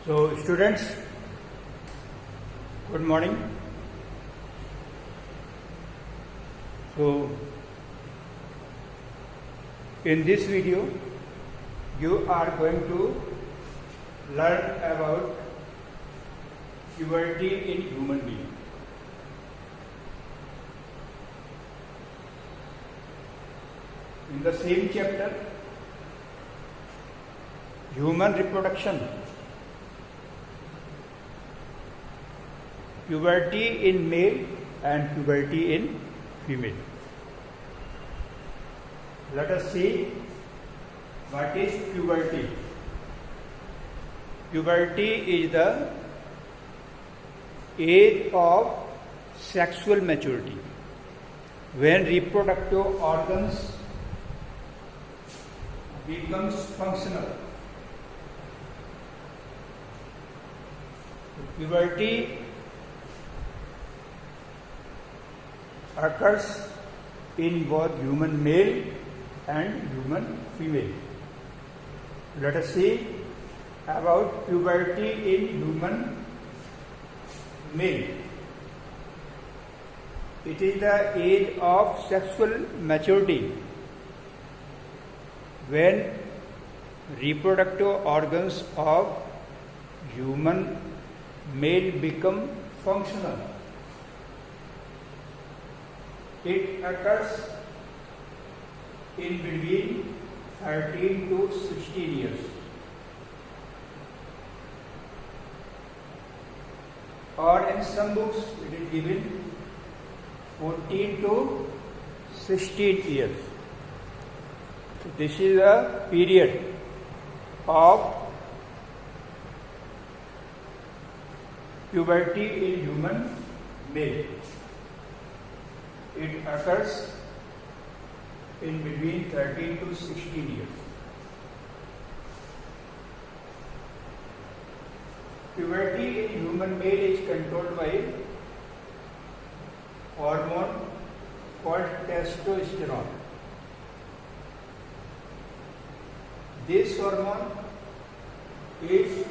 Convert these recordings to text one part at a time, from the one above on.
So students, good morning. So in this video you are going to learn about puberty in human being. In the same chapter, human reproduction, puberty in male and puberty in female. Let us see what is puberty. Puberty is the age of sexual maturity when reproductive organs becomes functional. Puberty occurs in both human male and human female. Let us see about puberty in human male. It is the age of sexual maturity when reproductive organs of human male become functional. It occurs in between 13 to 16 years. Or in some books it is given 14 to 16 years. So this is a period of puberty in human male. It occurs in between 13 to 16 years. Puberty in human male is controlled by hormone called testosterone. This hormone is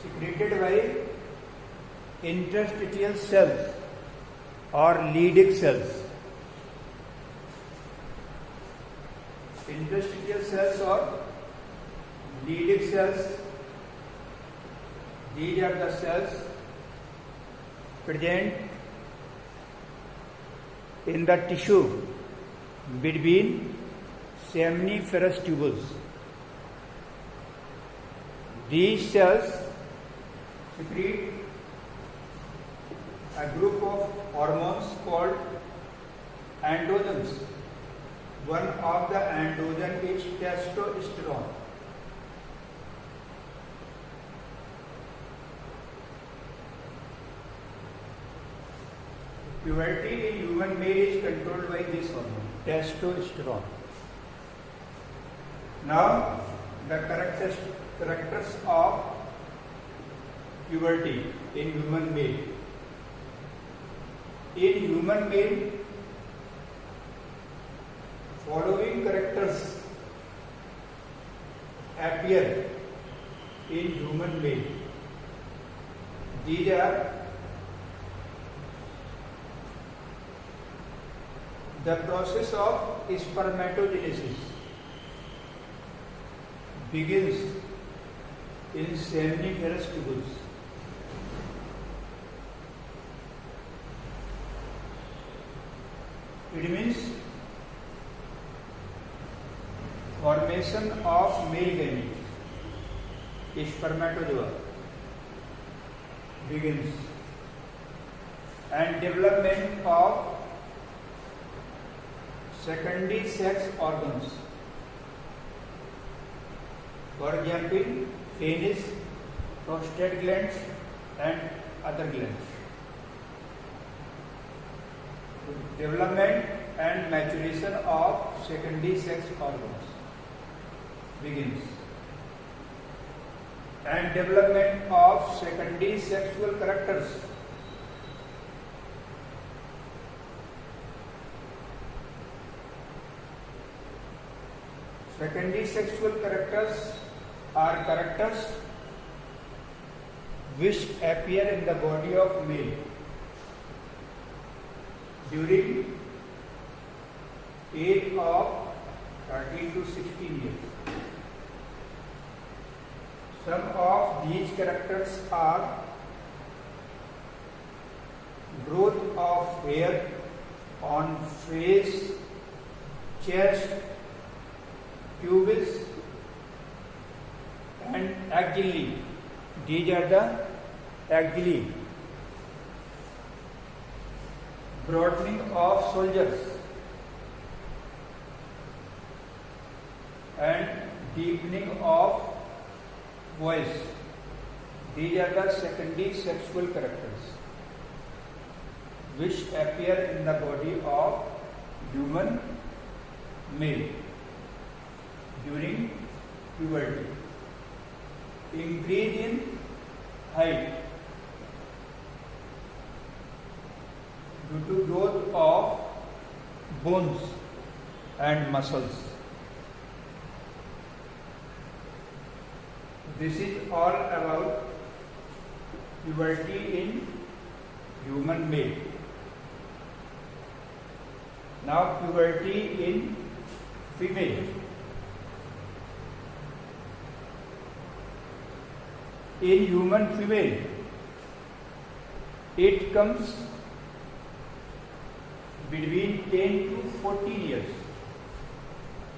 secreted by interstitial cells or Leydig cells. Interstitial cells or Leydig cells, these are the cells present in the tissue between seminiferous tubules. These cells secrete a group of hormones called androgens. One of the androgen is testosterone. Puberty in human male is controlled by this hormone, testosterone. Now, the characters of puberty in human male. In human male, following characters appear in human male. These are the process of spermatogenesis begins in seminiferous tubules. It means formation of male gametes, spermatozoa, begins, and development of secondary sex organs. For example, penis, prostate glands, and other glands. Development and maturation of secondary sex organs begins, and development of secondary sexual characters. Secondary sexual characters are characters which appear in the body of male during age of 13 to 16 years. Some of these characters are growth of hair on face, chest, pubis and axilla. These are the axilla. Broadening of shoulders and deepening of voice. These are the secondary sexual characters which appear in the body of human male during puberty. Increase in height due to growth of bones and muscles. This is all about puberty in human male. Now puberty in female. In human female, it comes between 10 to 14 years,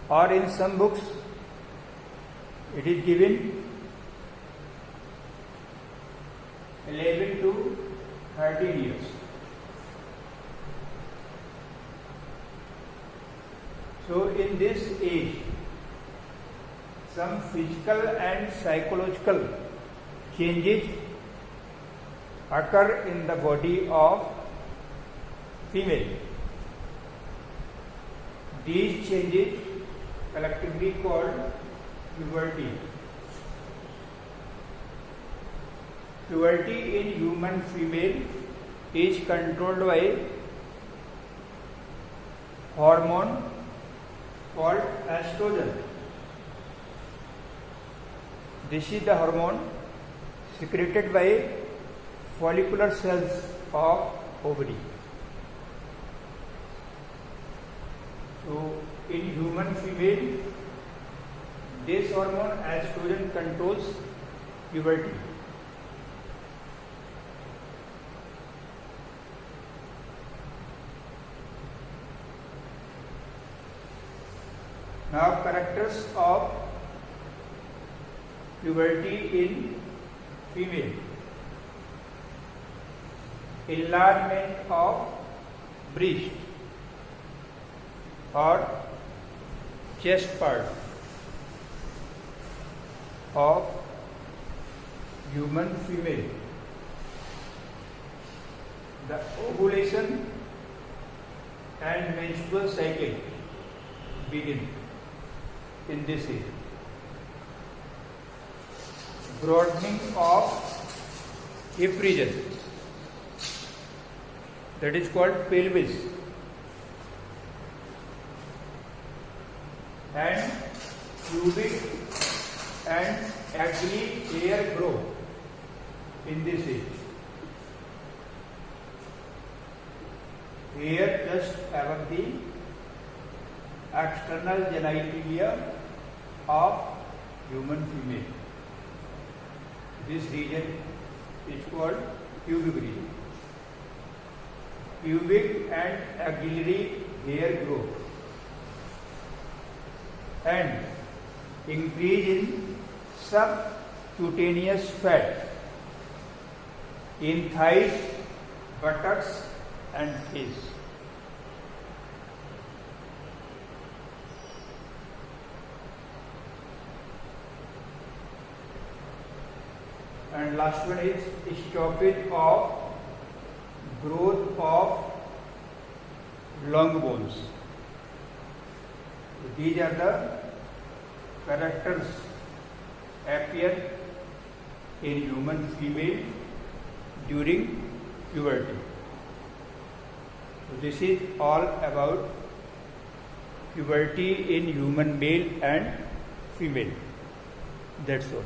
or in some books it is given 11 to 13 years. So in this age, some physical and psychological changes occur in the body of female. These changes collectively called puberty. Puberty in human female is controlled by hormone called estrogen. This is the hormone secreted by follicular cells of ovary. So in human female, this hormone estrogen controls puberty. Now characters of puberty in female. Enlargement of breast or chest part of human female. The ovulation and menstrual cycle begin in this age. Broadening of hip region, that is called pelvis, and pubic and axillary hair grow in this age. Hair just above the external genitalia of human female. This region is called pubic region. Pubic and axillary hair grow and increase in subcutaneous fat in thighs, buttocks and face. And last one is stoppage of growth of long bones. These are the characters appear in human female during puberty. So this is all about puberty in human male and female. That's all.